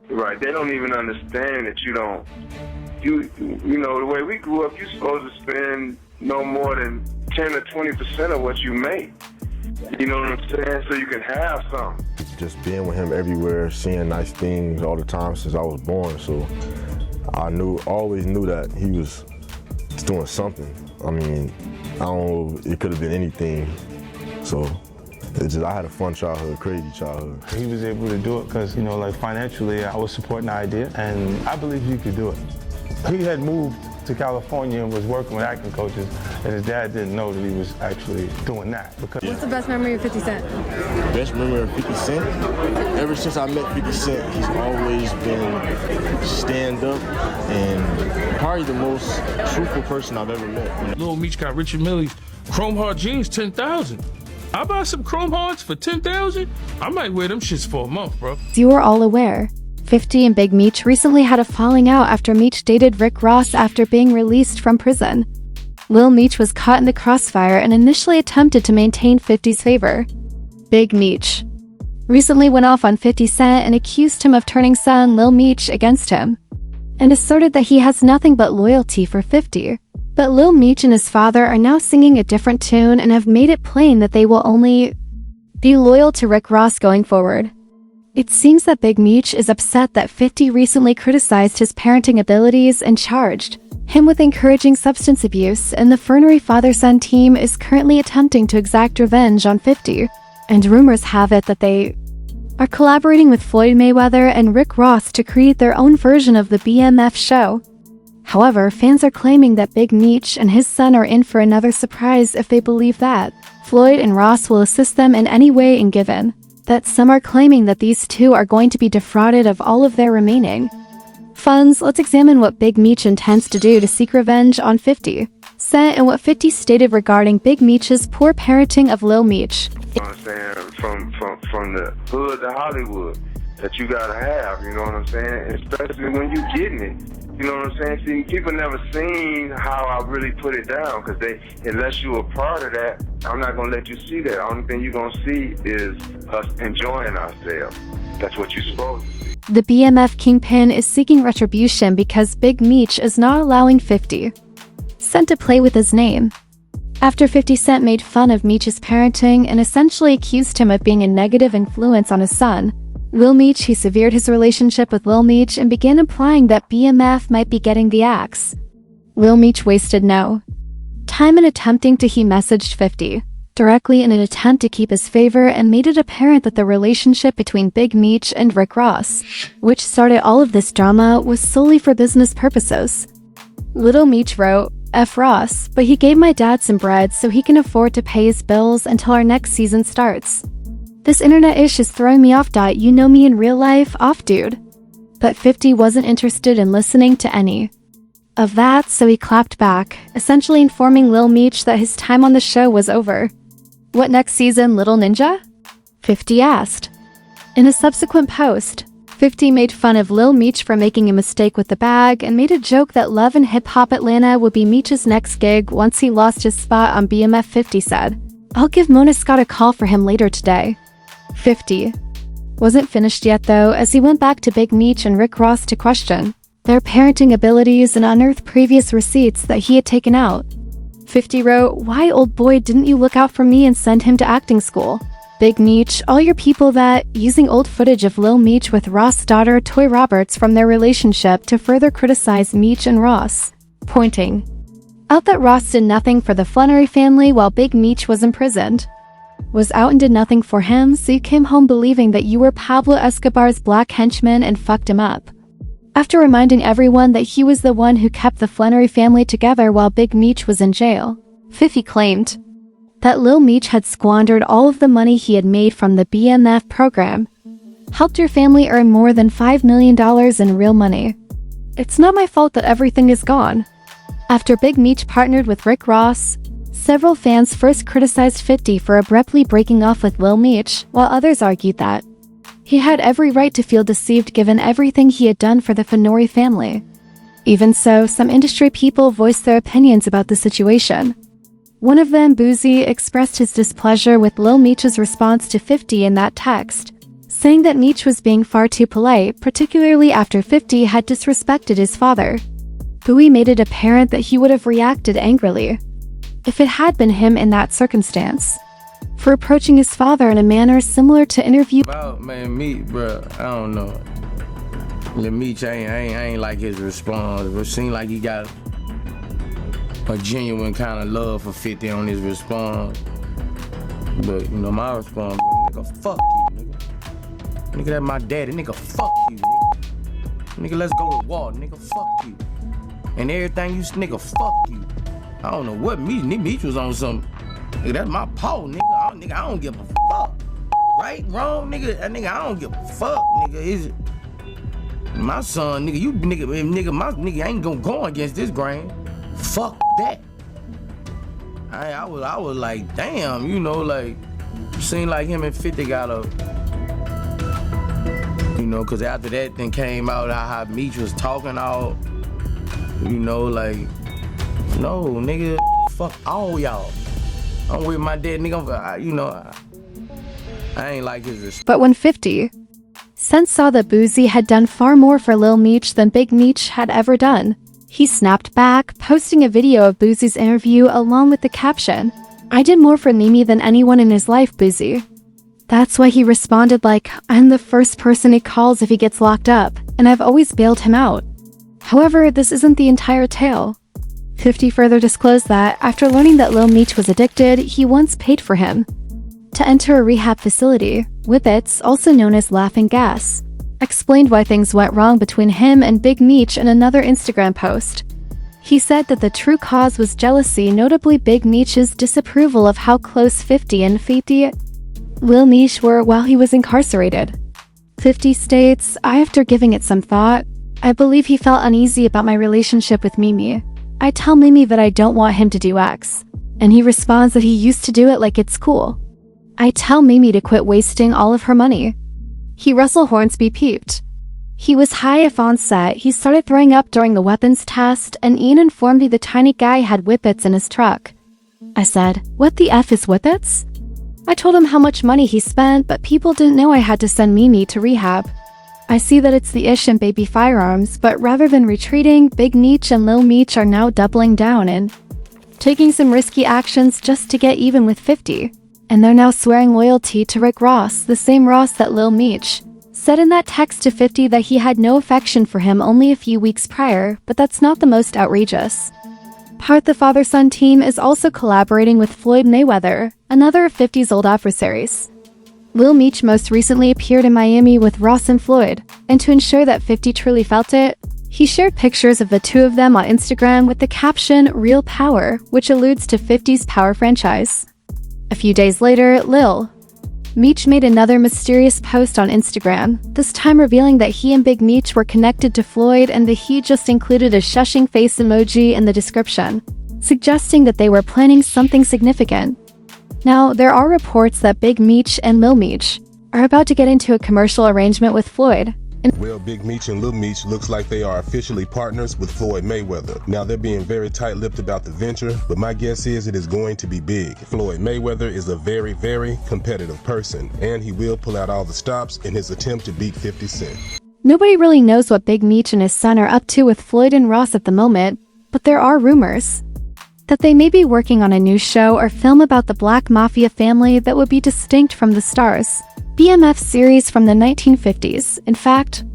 Right, they don't even understand that you know, the way we grew up, you're supposed to spend no more than 10 or 20% of what you make. You know what I'm saying? So you can have something. Just being with him everywhere, seeing nice things all the time since I was born. So I always knew that he was doing something. I mean, I don't know, it could have been anything. So I had a fun childhood, crazy childhood. He was able to do it because, you know, like financially, I was supporting the idea, and I believe he could do it. He had moved to California and was working with acting coaches, and his dad didn't know that he was actually doing that. What's the best memory of 50 Cent? Best memory of 50 Cent? Ever since I met 50 Cent, he's always been stand-up and probably the most truthful person I've ever met. Lil Meech got Richard Millie's Chrome Heart jeans, 10,000. I buy some Chrome Hearts for 10,000. I might wear them shits for a month, bro. You are all aware, 50 and Big Meech recently had a falling out after Meech dated Rick Ross after being released from prison. Lil Meech was caught in the crossfire and initially attempted to maintain 50's favor. Big Meech recently went off on 50 Cent and accused him of turning son Lil Meech against him, and asserted that he has nothing but loyalty for 50. But Lil Meech and his father are now singing a different tune and have made it plain that they will only be loyal to Rick Ross going forward. It seems that Big Meech is upset that 50 recently criticized his parenting abilities and charged him with encouraging substance abuse, and the Fernery father-son team is currently attempting to exact revenge on 50, and rumors have it that they are collaborating with Floyd Mayweather and Rick Ross to create their own version of the BMF show. However, fans are claiming that Big Meech and his son are in for another surprise if they believe that Floyd and Ross will assist them in any way, and given that some are claiming that these two are going to be defrauded of all of their remaining funds, let's examine what Big Meech intends to do to seek revenge on 50 Cent and what 50 stated regarding Big Meech's poor parenting of Lil Meech. You know what I'm saying? From the hood to Hollywood that you gotta have, you know what I'm saying? Especially when you getting it. You know what I'm saying? See, people never seen how I really put it down, because unless you were part of that, I'm not gonna let you see that. The only thing you're gonna see is us enjoying ourselves. That's what you're supposed to see. The BMF kingpin is seeking retribution because Big Meech is not allowing 50 Cent to play with his name. After 50 Cent made fun of Meech's parenting and essentially accused him of being a negative influence on his son, Lil Meech, he severed his relationship with Lil Meech and began implying that BMF might be getting the axe. Lil Meech wasted no time in attempting to he messaged 50 directly in an attempt to keep his favor and made it apparent that the relationship between Big Meech and Rick Ross, which started all of this drama, was solely for business purposes. Lil Meech wrote, "F Ross, but he gave my dad some bread so he can afford to pay his bills until our next season starts. This internet ish is throwing me off. You know me in real life, off dude." But 50 wasn't interested in listening to any of that, so he clapped back, essentially informing Lil Meech that his time on the show was over. "What next season, little ninja?" 50 asked. In a subsequent post, 50 made fun of Lil Meech for making a mistake with the bag and made a joke that Love and Hip Hop Atlanta would be Meech's next gig once he lost his spot on BMF. 50 said, "I'll give Mona Scott a call for him later today." 50 wasn't finished yet though, as he went back to Big Meech and Rick Ross to question their parenting abilities and unearth previous receipts that he had taken out. 50 wrote, "Why, old boy, didn't you look out for me and send him to acting school? Big Meech, all your people that," using old footage of Lil Meech with Ross' daughter Toy Roberts from their relationship to further criticize Meech and Ross, pointing out that Ross did nothing for the Flannery family while Big Meech was imprisoned. Was out and did nothing for him, so you came home believing that you were Pablo Escobar's black henchman and fucked him up. After reminding everyone that he was the one who kept the Flannery family together while Big Meech was in jail, 50 claimed that Lil Meech had squandered all of the money he had made from the BMF program, helped your family earn more than $5 million in real money. "It's not my fault that everything is gone." After Big Meech partnered with Rick Ross, several fans first criticized 50 for abruptly breaking off with Lil Meech, while others argued that he had every right to feel deceived given everything he had done for the Flannery family. Even so, some industry people voiced their opinions about the situation. One of them, Boozy, expressed his displeasure with Lil Meech's response to 50 in that text, saying that Meech was being far too polite, particularly after 50 had disrespected his father. Bowie made it apparent that he would have reacted angrily if it had been him in that circumstance, for approaching his father in a manner similar to interview. Well, man, Meech, bro, I don't know. The Meech, I ain't like his response. It seemed like he got a genuine kind of love for 50 on his response. But, you know, my response, nigga, fuck you, nigga. Nigga, that's my daddy. Nigga, fuck you, nigga. Nigga, let's go to war. Nigga, fuck you. And everything you, nigga, fuck you. I don't know what Meech was on some. Nigga, that's my paw, nigga. I don't give a fuck. Right, wrong, nigga. I don't give a fuck, nigga. Is my son, nigga. You, nigga, my nigga ain't gonna go against this grain. Fuck that. I was like, damn, you know, like, seemed like him and 50 got a, you know, cause after that then came out how Meech was talking all, you know, like, no, nigga, fuck all y'all. I'm with my dad, nigga, you know, I ain't like his. But when 50 Cent saw that Boosie had done far more for Lil Meech than Big Meech had ever done, he snapped back, posting a video of Boosie's interview along with the caption, "I did more for Mimi than anyone in his life, Boosie." That's why he responded like, "I'm the first person he calls if he gets locked up, and I've always bailed him out." However, this isn't the entire tale. 50 further disclosed that, after learning that Lil Meech was addicted, he once paid for him to enter a rehab facility. Whippets, also known as laughing gas, explained why things went wrong between him and Big Meech in another Instagram post. He said that the true cause was jealousy, notably Big Meech's disapproval of how close 50 and Lil Meech were while he was incarcerated. 50 states, "After giving it some thought, I believe he felt uneasy about my relationship with Mimi. I tell Mimi that I don't want him to do X, and he responds that he used to do it like it's cool. I tell Mimi to quit wasting all of her money." He Russell Hornsby peeped. He was high if on set, he started throwing up during the weapons test, and Ian informed me the tiny guy had Whippets in his truck. I said, "What the F is Whippets?" I told him how much money he spent, but people didn't know I had to send Mimi to rehab. I see that it's the Ish and Baby firearms, but rather than retreating, Big Meech and Lil Meech are now doubling down and taking some risky actions just to get even with 50. And they're now swearing loyalty to Rick Ross, the same Ross that Lil Meech said in that text to 50 that he had no affection for him only a few weeks prior, but that's not the most outrageous part. The father-son team is also collaborating with Floyd Mayweather, another of 50's old adversaries. Lil Meech most recently appeared in Miami with Ross and Floyd, and to ensure that 50 truly felt it, he shared pictures of the two of them on Instagram with the caption, "Real Power," which alludes to 50's Power franchise. A few days later, Lil Meech made another mysterious post on Instagram, this time revealing that he and Big Meech were connected to Floyd, and that he just included a shushing face emoji in the description, suggesting that they were planning something significant. Now, there are reports that Big Meech and Lil Meech are about to get into a commercial arrangement with Floyd. Well, Big Meech and Lil Meech looks like they are officially partners with Floyd Mayweather. Now, they're being very tight-lipped about the venture, but my guess is it is going to be big. Floyd Mayweather is a very, very competitive person, and he will pull out all the stops in his attempt to beat 50 Cent. Nobody really knows what Big Meech and his son are up to with Floyd and Ross at the moment, but there are rumors that they may be working on a new show or film about the Black Mafia family that would be distinct from the Stars BMF series from the 1950s. In fact,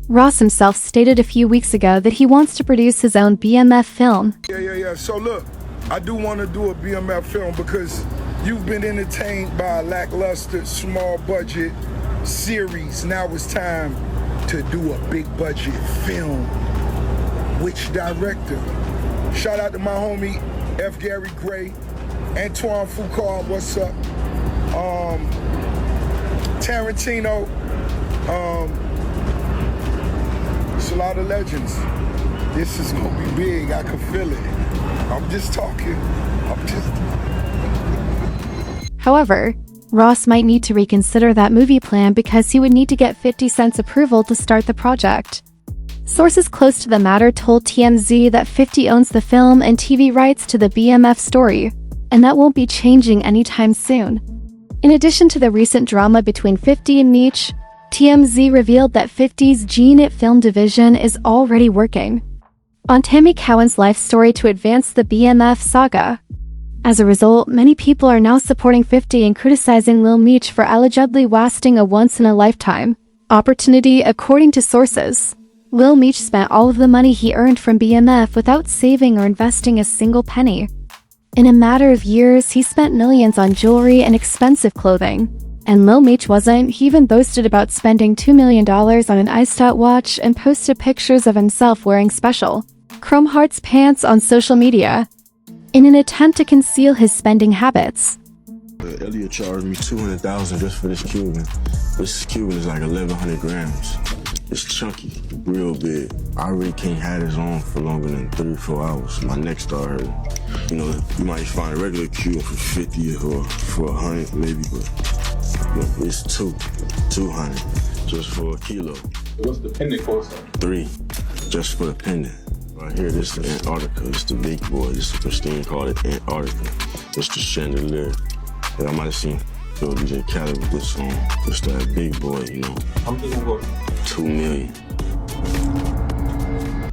Ross himself stated a few weeks ago that he wants to produce his own BMF film. Yeah. So look, I do want to do a BMF film because you've been entertained by a lackluster, small budget series. Now it's time to do a big budget film. Which director? Shout out to my homie F. Gary Gray, Antoine Foucault, what's up? Tarantino, it's a lot of legends. This is gonna be big, I can feel it. I'm just talking, However, Ross might need to reconsider that movie plan because he would need to get 50 Cent's approval to start the project. Sources close to the matter told TMZ that 50 owns the film and TV rights to the BMF story, and that won't be changing anytime soon. In addition to the recent drama between 50 and Meech, TMZ revealed that 50's G-Unit film division is already working on Tammy Cowan's life story to advance the BMF saga. As a result, many people are now supporting 50 and criticizing Lil Meech for allegedly wasting a once-in-a-lifetime opportunity. According to sources, Lil Meech spent all of the money he earned from BMF without saving or investing a single penny. In a matter of years, he spent millions on jewelry and expensive clothing. And Lil Meech wasn't. He even boasted about spending $2 million on an iced out watch and posted pictures of himself wearing special Chrome Hearts pants on social media in an attempt to conceal his spending habits. Elliot charged me $200,000 just for this Cuban. This Cuban is like 1,100 grams. It's chunky, real big. I really can't have this on for longer than 3 or 4 hours. My neck started hurting. You know, you might find a regular Cuban for 50 or for 100 maybe, but it's 200 just for a kilo. What's the pendant cost? 3 just for the pendant. Right here, this is Antarctica. It's the big boy. This is pristine, called it Antarctica. It's the chandelier that I might have seen DJ Khaled with this on. It's that big boy, you know. How much is it worth? $2 million.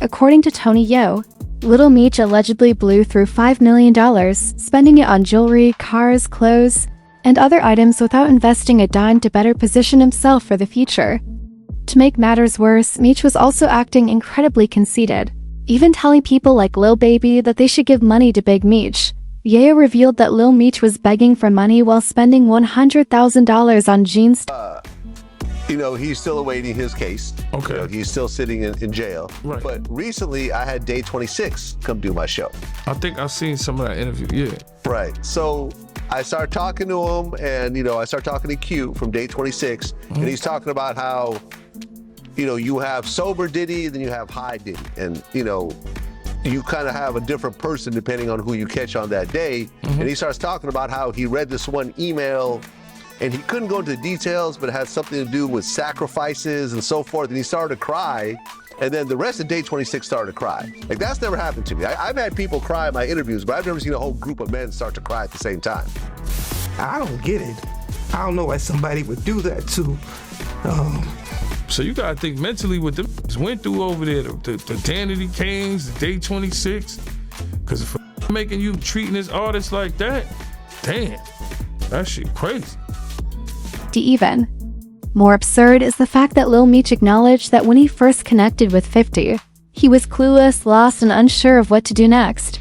According to Tony Yo, Lil Meech allegedly blew through $5 million, spending it on jewelry, cars, clothes, and other items without investing a dime to better position himself for the future. To make matters worse, Meech was also acting incredibly conceited, even telling people like Lil Baby that they should give money to Big Meech. Yayo revealed that Lil Meech was begging for money while spending $100,000 on jeans. You know, he's still awaiting his case. Okay. You know, he's still sitting in jail. Right. But recently, I had Day 26 come do my show. I think I've seen some of that interview, yeah. Right. So I started talking to him, and, you know, I started talking to Q from Day 26, and he's talking about how, you know, you have sober Diddy, then you have high Diddy. And, you know, you kind of have a different person depending on who you catch on that day. And he starts talking about how he read this one email, and he couldn't go into the details, but it had something to do with sacrifices and so forth. And he started to cry. And then the rest of Day 26 started to cry. Like, that's never happened to me. I've had people cry in my interviews, but I've never seen a whole group of men start to cry at the same time. I don't get it. I don't know why somebody would do that to. So you gotta think mentally what them went through over there, the Danity Kings, the Day 26. Cause if making you treating this artist like that, damn, that shit crazy. Even more absurd is the fact that Lil Meech acknowledged that when he first connected with 50, he was clueless, lost, and unsure of what to do next.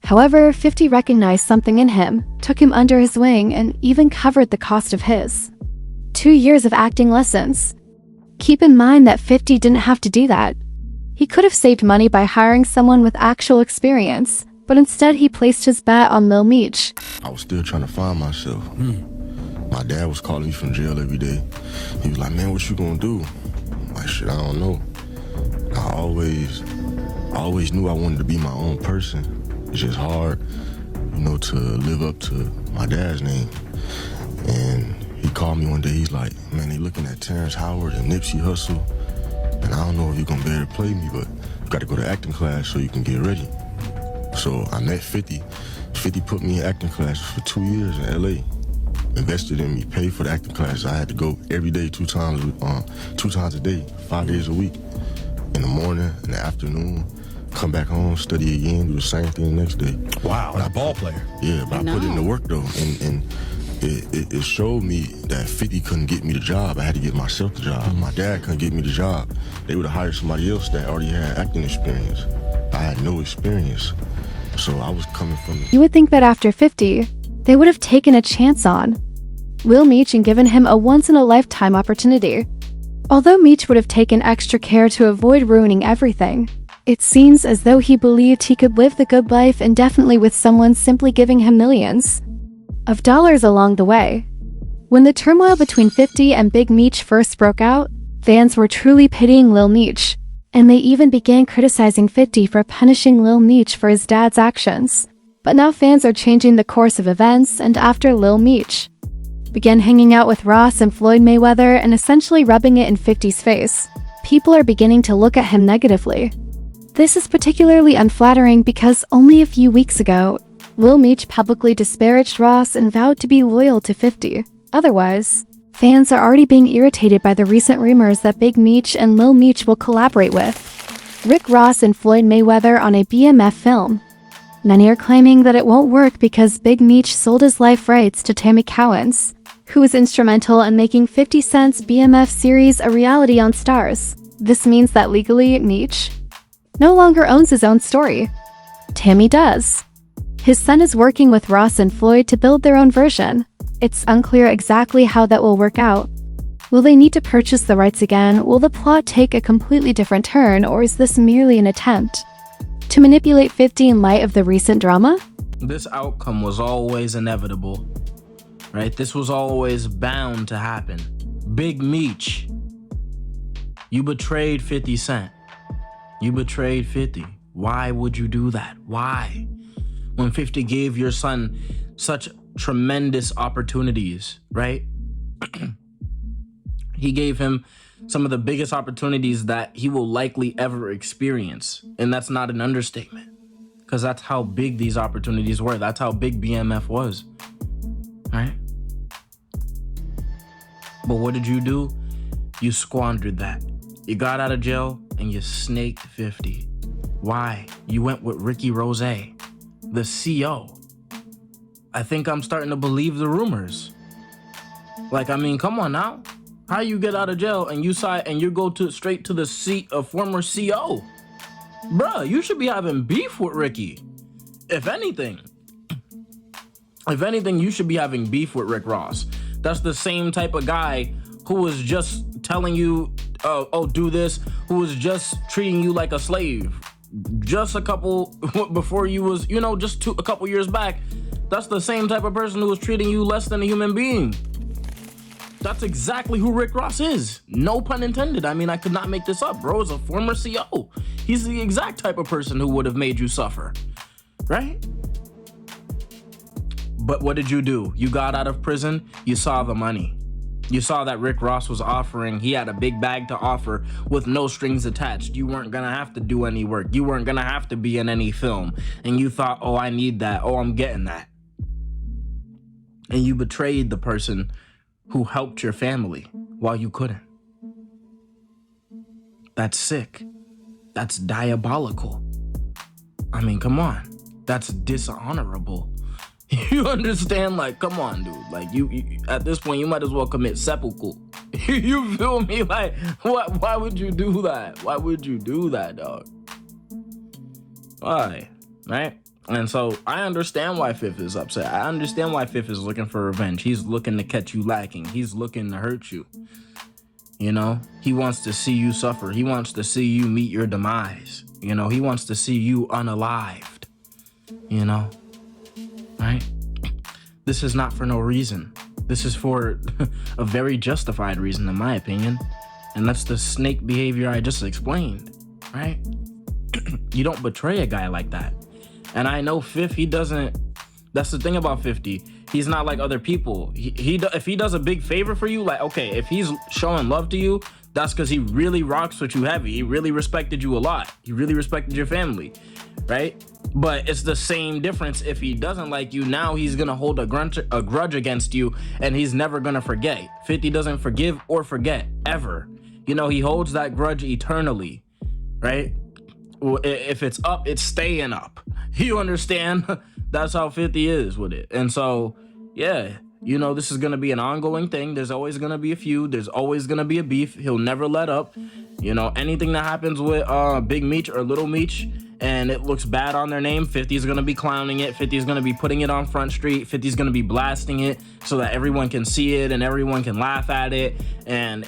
However, 50 recognized something in him, took him under his wing, and even covered the cost of his 2 years of acting lessons. Keep in mind that 50 didn't have to do that. He could have saved money by hiring someone with actual experience, but instead he placed his bet on Lil Meech. I was still trying to find myself. My dad was calling me from jail every day. He was like, man, what you gonna do? I'm like, shit, I don't know. I always knew I wanted to be my own person. It's just hard, you know, to live up to my dad's name. And he called me one day, he's like, man, they looking at Terrence Howard and Nipsey Hussle, and I don't know if you're gonna be able to play me, but you gotta go to acting class so you can get ready. So I met 50. 50 put me in acting classes for 2 years in LA. Invested in me, paid for the acting classes. I had to go every day, 2 times a day, 5 days a week. In the morning, in the afternoon, come back home, study again, do the same thing the next day. Wow, a ball player. Yeah, but I put in the work though, and it showed me that 50 couldn't get me the job. I had to get myself the job. My dad couldn't get me the job. They would have hired somebody else that already had acting experience. I had no experience, so I was coming from. You would think that after 50, they would have taken a chance on Lil Meech and given him a once-in-a-lifetime opportunity. Although Meech would have taken extra care to avoid ruining everything, it seems as though he believed he could live the good life indefinitely with someone simply giving him millions of dollars along the way. When the turmoil between 50 and Big Meech first broke out, fans were truly pitying Lil Meech, and they even began criticizing 50 for punishing Lil Meech for his dad's actions. But now fans are changing the course of events, and after Lil Meech began hanging out with Ross and Floyd Mayweather and essentially rubbing it in 50's face, people are beginning to look at him negatively. This is particularly unflattering because only a few weeks ago, Lil Meech publicly disparaged Ross and vowed to be loyal to 50. Otherwise, Fans are already being irritated by the recent rumors that Big Meech and Lil Meech will collaborate with Rick Ross and Floyd Mayweather on a BMF film. Many are claiming that it won't work because Big Meech sold his life rights to Tammy Cowens, who was instrumental in making 50 Cent's BMF series a reality on Stars. This means that legally, Meech no longer owns his own story. Tammy does. His son is working with Ross and Floyd to build their own version. It's unclear exactly how that will work out. Will they need to purchase the rights again? Will the plot take a completely different turn, or is this merely an attempt to manipulate 50 in light of the recent drama? This outcome was always inevitable, right? This was always bound to happen. Big Meech, you betrayed 50 Cent. You betrayed 50. Why would you do that? Why? When 50 gave your son such tremendous opportunities, right? He gave him some of the biggest opportunities that he will likely ever experience. And that's not an understatement, because that's how big these opportunities were. That's how big BMF was, right? But what did you do? You squandered that. You got out of jail and you snaked 50. Why? You went with Ricky Rose, the CO. I think I'm starting to believe the rumors. Like, I mean, come on now. How you get out of jail and you go straight to the seat of former CO? Bruh, you should be having beef with Ricky. If anything, you should be having beef with Rick Ross. That's the same type of guy who was just telling you, oh, do this, who was just treating you like a slave. Just a couple, before you was, a couple years back. That's the same type of person who was treating you less than a human being. That's exactly who Rick Ross is. No pun intended. I mean, I could not make this up, bro. As a former CO, he's the exact type of person who would have made you suffer, right? But what did you do? You got out of prison, you saw the money. You saw that Rick Ross was offering, he had a big bag to offer with no strings attached. You weren't gonna have to do any work. You weren't gonna have to be in any film. And you thought, oh, I need that. Oh, I'm getting that. And you betrayed the person who helped your family while you couldn't. That's sick. That's diabolical. I mean, come on. That's dishonorable. You understand? Like, come on, dude. Like, you at this point, you might as well commit seppuku. You feel me? Like, why would you do that? Why would you do that, dog? Why? Right? And so I understand why Fifth is upset. I understand why Fifth is looking for revenge. He's looking to catch you lacking. He's looking to hurt you. He wants to see you suffer. He wants to see you meet your demise. He wants to see you unalived. Right? This is not for no reason. This is for a very justified reason, in my opinion. And that's the snake behavior I just explained, right? You don't betray a guy like that. And I know Fifth, he doesn't, that's the thing about 50. He's not like other people. If he does a big favor for you, like, okay, if he's showing love to you, that's because he really rocks with you heavy. He really respected you a lot. He really respected your family, right? But it's the same difference if he doesn't like you. Now he's going to hold a grudge against you, and he's never going to forget. 50 doesn't forgive or forget, ever. He holds that grudge eternally, right? If it's up, it's staying up. You understand? That's how 50 is with it. And so, yeah, this is going to be an ongoing thing. There's always going to be a feud. There's always going to be a beef. He'll never let up. Anything that happens with Big Meech or Little Meech and it looks bad on their name, 50 is going to be clowning it. 50 is going to be putting it on Front Street. 50 is going to be blasting it so that everyone can see it and everyone can laugh at it, and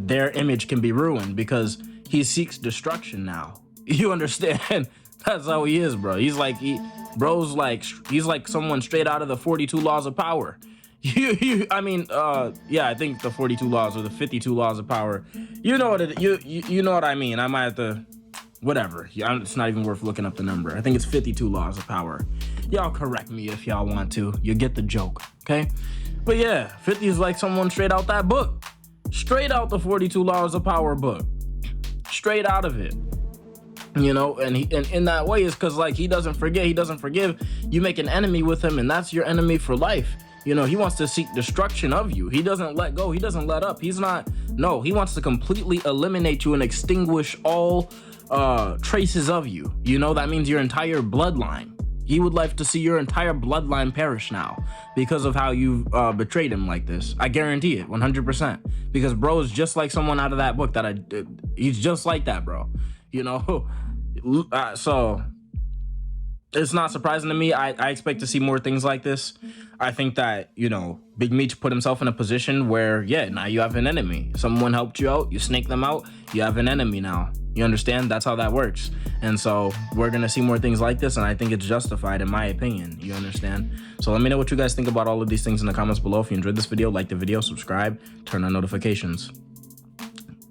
their image can be ruined because he seeks destruction now. You understand? That's how he is, bro. He's like, he's like someone straight out of the 42 Laws of Power. I think the 42 laws or the 52 laws of power. You know what I mean. I might have to, whatever. It's not even worth looking up the number. I think it's 52 laws of power. Y'all correct me if y'all want to. You get the joke, okay? But yeah, 50 is like someone straight out that book. Straight out the 42 laws of power book. Straight out of it. And in that way, it's because like he doesn't forget, he doesn't forgive. You make an enemy with him, and that's your enemy for life. You know, he wants to seek destruction of you. He doesn't let go. He doesn't let up. He's not, no, he wants to completely eliminate you and extinguish all traces of you. You know, that means your entire bloodline. He would like to see your entire bloodline perish now because of how you've betrayed him like this. I guarantee it, 100%. Because bro is just like someone out of that book that he's just like that, bro. You know, so it's not surprising to me. I expect to see more things like this. I think that, you know, Big Meech put himself in a position where, yeah, now you have an enemy. Someone helped you out, you snake them out, you have an enemy now. You understand? That's how that works. And so we're going to see more things like this, and I think it's justified in my opinion. You understand? So let me know what you guys think about all of these things in the comments below. If you enjoyed this video, like the video, subscribe, turn on notifications.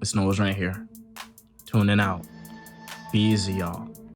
It's Noah's right here. Tuning out. Be easy, y'all.